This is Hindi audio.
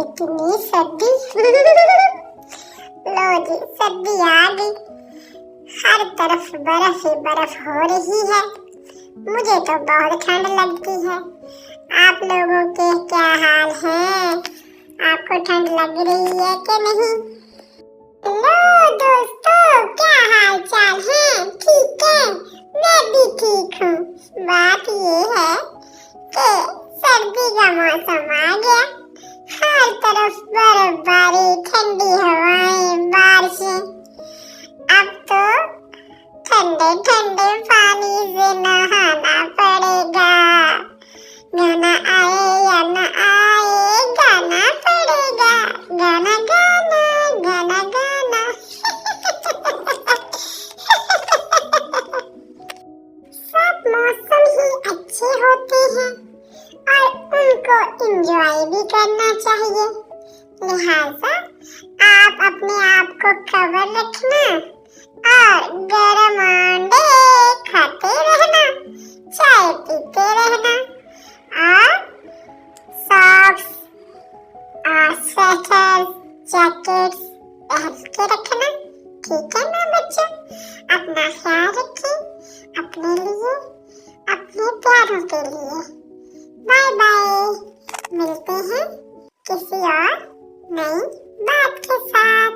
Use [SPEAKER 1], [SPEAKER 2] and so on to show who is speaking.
[SPEAKER 1] इतनी सर्दी। लो जी, सर्दी आ गई। हर तरफ बर्फ ही बर्फ हो रही है। मुझे तो बहुत ठंड लगती है। आप लोगों के क्या हाल है? आपको ठंड लग रही है कि नहीं? हेलो दोस्तों, क्या हाल चाल है? ठीक है, मैं भी ठीक हूँ। बात ये है कि सर्दी का मौसम आ गया। हर तरफ बर्फबारी, ठंडी हवाएं, बारिशें। अब तो ठंडे ठंडे पानी से नहाना पड़ेगा। गाना आए या न आए, गाना पड़ेगा। गाना गाना गाना गाना। सब मौसम ही अच्छे होते हैं और उनको एंजॉय भी करना चाहिए। लिहाजा आप अपने आप को कवर रखना और गरम अंडे खाते रहना, चाय पीते रहना और सॉक्स और स्वेटर जैकेट्स पहन के रखना। ठीक है ना बच्चों? अपना ख्याल रखें, अपने लिए, अपने प्यारों के लिए। Bye bye. मिलते हैं किसी और नई बात के साथ।